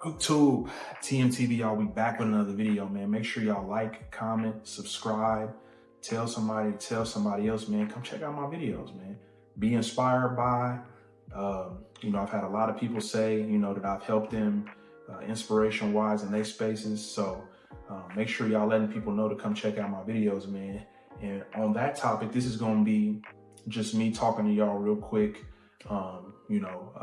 YouTube, TMTV, y'all, we back with another video, man. Make sure y'all like, comment, subscribe, tell somebody else, man. Come check out my videos, man. Be inspired by, I've had a lot of people say, that I've helped them inspiration-wise in their spaces. So make sure y'all letting people know to come check out my videos, man. And on that topic, this is going to be just me talking to y'all real quick.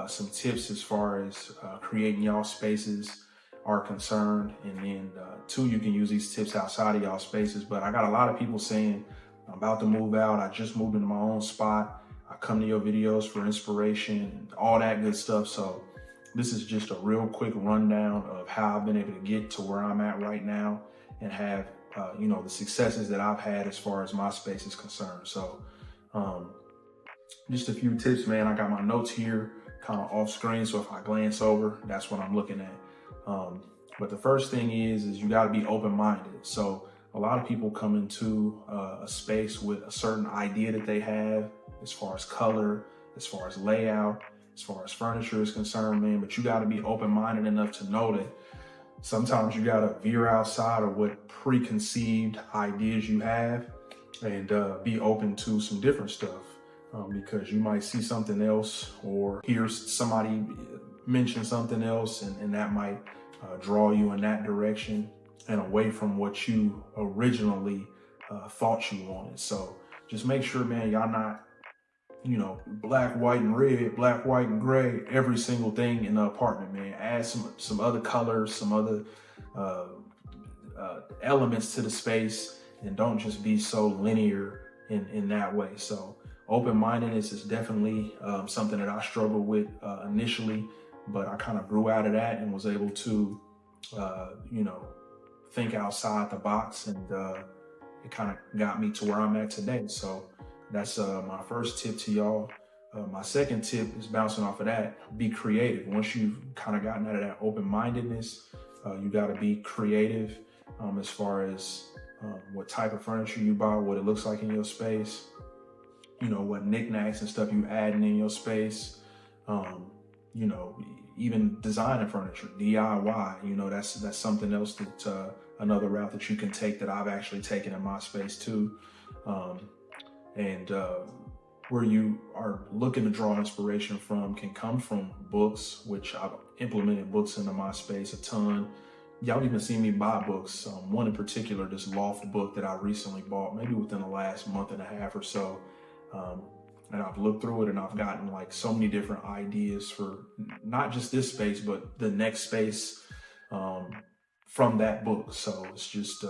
Some tips as far as creating y'all spaces are concerned. And then two, you can use these tips outside of y'all spaces. But I got a lot of people saying, I'm about to move out. I just moved into my own spot. I come to your videos for inspiration, all that good stuff. So this is just a real quick rundown of how I've been able to get to where I'm at right now and have, the successes that I've had as far as my space is concerned. So, just a few tips, man. I got my notes here kind of off screen, so if I glance over, that's what I'm looking at. But the first thing is you got to be open-minded. So a lot of people come into a space with a certain idea that they have as far as color, as far as layout, as far as furniture is concerned, man. But you got to be open-minded enough to know that sometimes you got to veer outside of what preconceived ideas you have and be open to some different stuff. Because you might see something else or hear somebody mention something else, and that might draw you in that direction and away from what you originally thought you wanted. So just make sure, man, y'all not, black, white, and red, black, white, and gray, every single thing in the apartment, man. Add some other colors, some other elements to the space, and don't just be so linear in that way. So open-mindedness is definitely something that I struggled with initially, but I kind of grew out of that and was able to, think outside the box, and it kind of got me to where I'm at today. So that's my first tip to y'all. My second tip is bouncing off of that. Be creative. Once you've kind of gotten out of that open-mindedness, you got to be creative as far as what type of furniture you buy, what it looks like in your space. What knickknacks and stuff you adding in your space, even designing furniture, DIY, that's something else that, another route that you can take that I've actually taken in my space too. Where you are looking to draw inspiration from can come from books, which I've implemented books into my space a ton. Y'all even seen me buy books. One in particular, this Loft book that I recently bought, maybe within the last month and a half or so. And I've looked through it and I've gotten like so many different ideas for not just this space, but the next space from that book. So it's just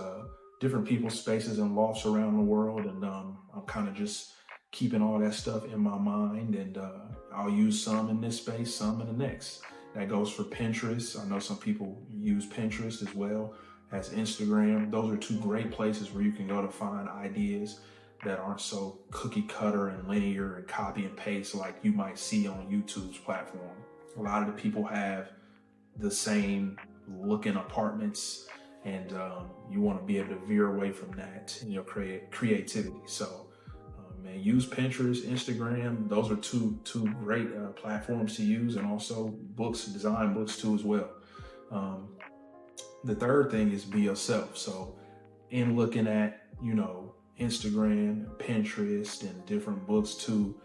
different people's spaces and lofts around the world. And I'm kind of just keeping all that stuff in my mind, and I'll use some in this space, some in the next. That goes for Pinterest. I know some people use Pinterest as well as Instagram. Those are two great places where you can go to find ideas that aren't so cookie cutter and linear and copy and paste like you might see on YouTube's platform. A lot of the people have the same looking apartments, and you want to be able to veer away from that in your creativity. So, man, use Pinterest, Instagram. Those are two great platforms to use, and also books, design books too as well. The third thing is be yourself. So in looking at, Instagram, Pinterest, and different books too,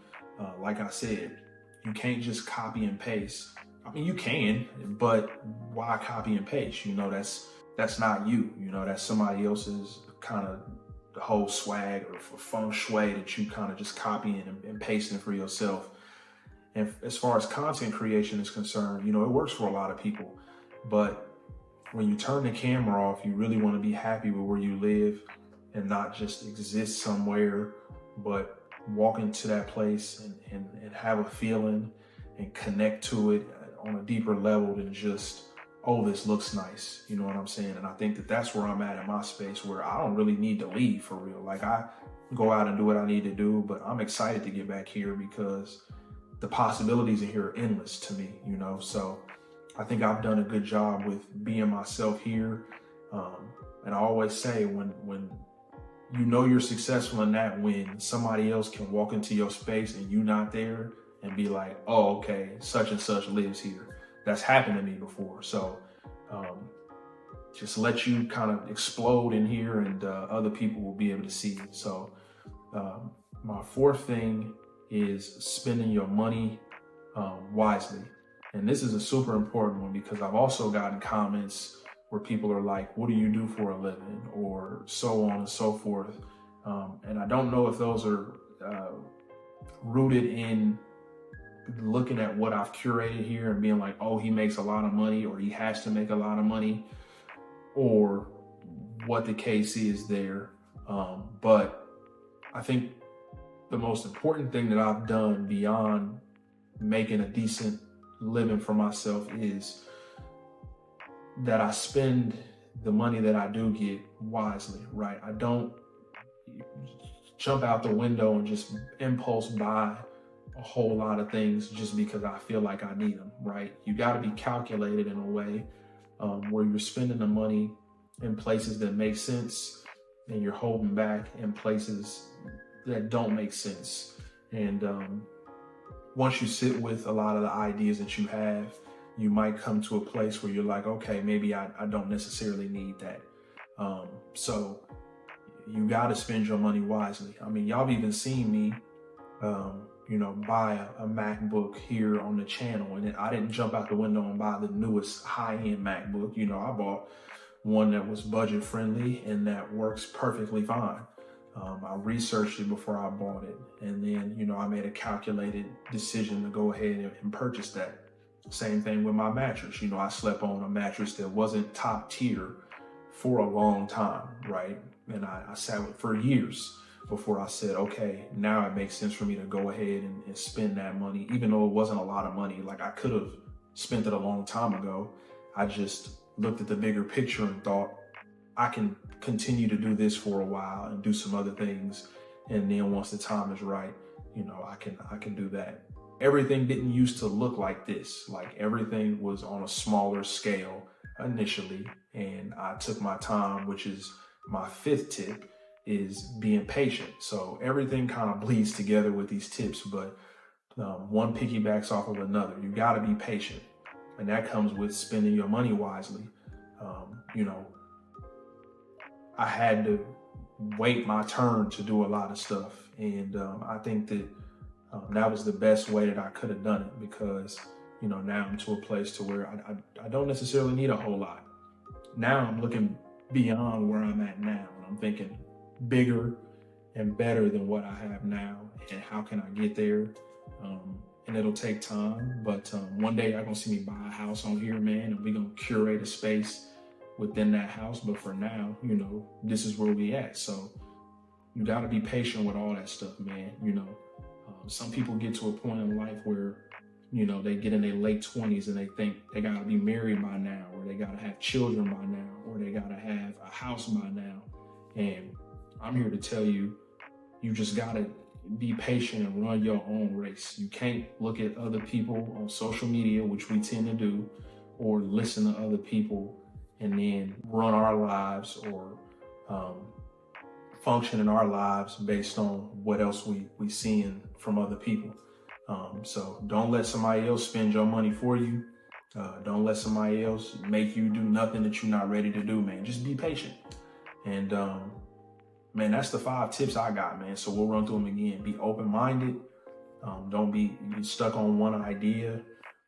like I said, you can't just copy and paste. I mean, you can, but why copy and paste? That's not you. That's somebody else's kind of the whole swag or feng shui that you kind of just copying and pasting for yourself. And as far as content creation is concerned, it works for a lot of people, but when you turn the camera off, you really want to be happy with where you live and not just exist somewhere, but walk into that place and have a feeling and connect to it on a deeper level than just, oh, this looks nice. You know what I'm saying? And I think that that's where I'm at in my space, where I don't really need to leave for real. Like, I go out and do what I need to do, but I'm excited to get back here because the possibilities in here are endless to me, So I think I've done a good job with being myself here. And I always say when you're successful in that, when somebody else can walk into your space and you not there and be like, oh, okay, such and such lives here. That's happened to me before. So just let you kind of explode in here, and other people will be able to see it. So my fourth thing is spending your money wisely. And this is a super important one because I've also gotten comments where people are like, what do you do for a living? Or so on and so forth. And I don't know if those are rooted in looking at what I've curated here and being like, oh, he makes a lot of money, or he has to make a lot of money, or what the case is there. But I think the most important thing that I've done beyond making a decent living for myself is that I spend the money that I do get wisely, right? I don't jump out the window and just impulse buy a whole lot of things just because I feel like I need them, right? You got to be calculated in a way where you're spending the money in places that make sense and you're holding back in places that don't make sense. And once you sit with a lot of the ideas that you have, you might come to a place where you're like, okay, maybe I don't necessarily need that. So you got to spend your money wisely. I mean, y'all have even seen me, buy a MacBook here on the channel, and I didn't jump out the window and buy the newest high-end MacBook. I bought one that was budget friendly and that works perfectly fine. I researched it before I bought it. And then, I made a calculated decision to go ahead and purchase that. Same thing with my mattress. I slept on a mattress that wasn't top tier for a long time, right? And I sat with it for years before I said, okay, now it makes sense for me to go ahead and spend that money, even though it wasn't a lot of money. Like, I could have spent it a long time ago. I just looked at the bigger picture and thought, I can continue to do this for a while and do some other things. And then once the time is right, I can do that. Everything didn't used to look like this. Like, everything was on a smaller scale initially. And I took my time, which is my fifth tip, is being patient. So everything kind of bleeds together with these tips, but one piggybacks off of another. You got to be patient. And that comes with spending your money wisely. I had to wait my turn to do a lot of stuff. And I think that that was the best way that I could have done it, because, now I'm to a place to where I don't necessarily need a whole lot. Now I'm looking beyond where I'm at now, and I'm thinking bigger and better than what I have now, and how can I get there? And it'll take time, but one day you're gonna see me buy a house on here, man, and we're gonna curate a space within that house. But for now, this is where we at. So you got to be patient with all that stuff, man. Some people get to a point in life where, they get in their late 20s and they think they got to be married by now, or they got to have children by now, or they got to have a house by now. And I'm here to tell you, you just got to be patient and run your own race. You can't look at other people on social media, which we tend to do, or listen to other people and then run our lives, or function in our lives based on what else we seeing from other people. So don't let somebody else spend your money for you. Don't let somebody else make you do nothing that you're not ready to do, man. Just be patient. And man, that's the 5 tips I got, man. So we'll run through them again. Be open-minded. Don't be stuck on one idea.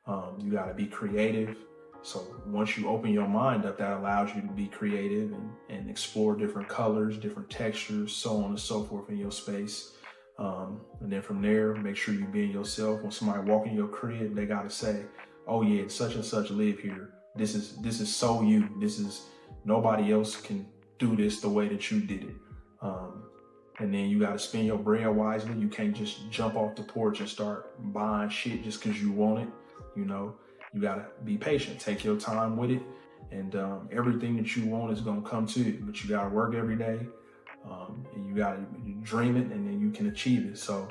You got to be creative. So once you open your mind up, that allows you to be creative and explore different colors, different textures, so on and so forth in your space. And then from there, make sure you be yourself. When somebody walk in your crib, they got to say, oh yeah, such and such live here. This is so you. Nobody else can do this the way that you did it. And then you got to spend your bread wisely. You can't just jump off the porch and start buying shit just because you want it. You got to be patient, take your time with it. And everything that you want is going to come to you, but you got to work every day. And you got to dream it, and then you can achieve it. So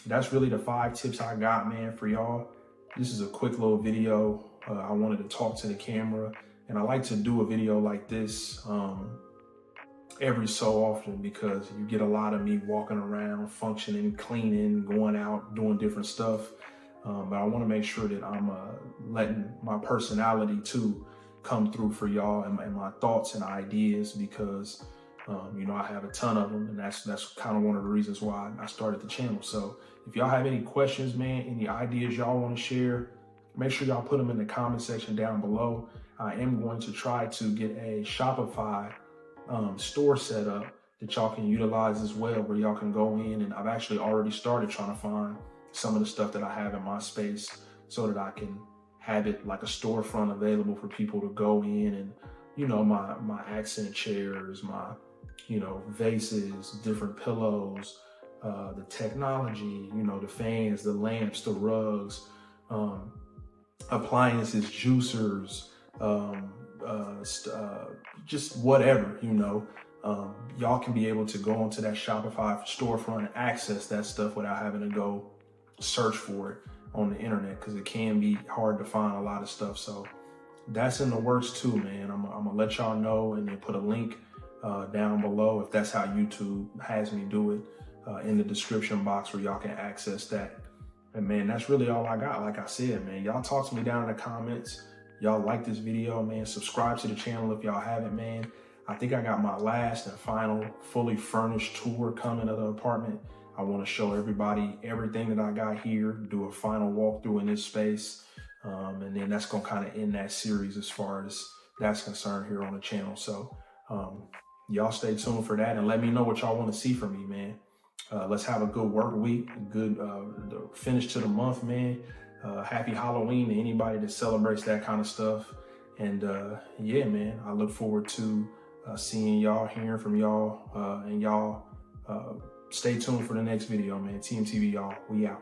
that's really the 5 tips I got, man, for y'all. This is a quick little video. I wanted to talk to the camera, and I like to do a video like this every so often, because you get a lot of me walking around, functioning, cleaning, going out, doing different stuff. But I want to make sure that I'm letting my personality too come through for y'all and my thoughts and ideas, because I have a ton of them, and that's kind of one of the reasons why I started the channel. So if y'all have any questions, man, any ideas y'all want to share, make sure y'all put them in the comment section down below. I am going to try to get a Shopify store set up that y'all can utilize as well, where y'all can go in, and I've actually already started trying to find some of the stuff that I have in my space so that I can have it like a storefront available for people to go in, and my accent chairs, my vases, different pillows, the technology, the fans, the lamps, the rugs, appliances, juicers, just whatever, y'all can be able to go onto that Shopify storefront and access that stuff without having to go search for it on the internet, because it can be hard to find a lot of stuff. So that's in the works too, man. I'm gonna let y'all know, and then put a link down below, if that's how YouTube has me do it, in the description box, where y'all can access that. And man, that's really all I got. Like I said, man, y'all talk to me down in the comments. Y'all like this video, man. Subscribe to the channel if y'all haven't, man. I think I got my last and final fully furnished tour coming of the apartment. I want to show everybody everything that I got here, do a final walkthrough in this space. And then that's going to kind of end that series as far as that's concerned here on the channel. So y'all stay tuned for that, and let me know what y'all want to see from me, man. Let's have a good work week, a good finish to the month, man. Happy Halloween to anybody that celebrates that kind of stuff. And yeah, man, I look forward to seeing y'all, hearing from y'all, and y'all stay tuned for the next video, man. TMTV, y'all, we out.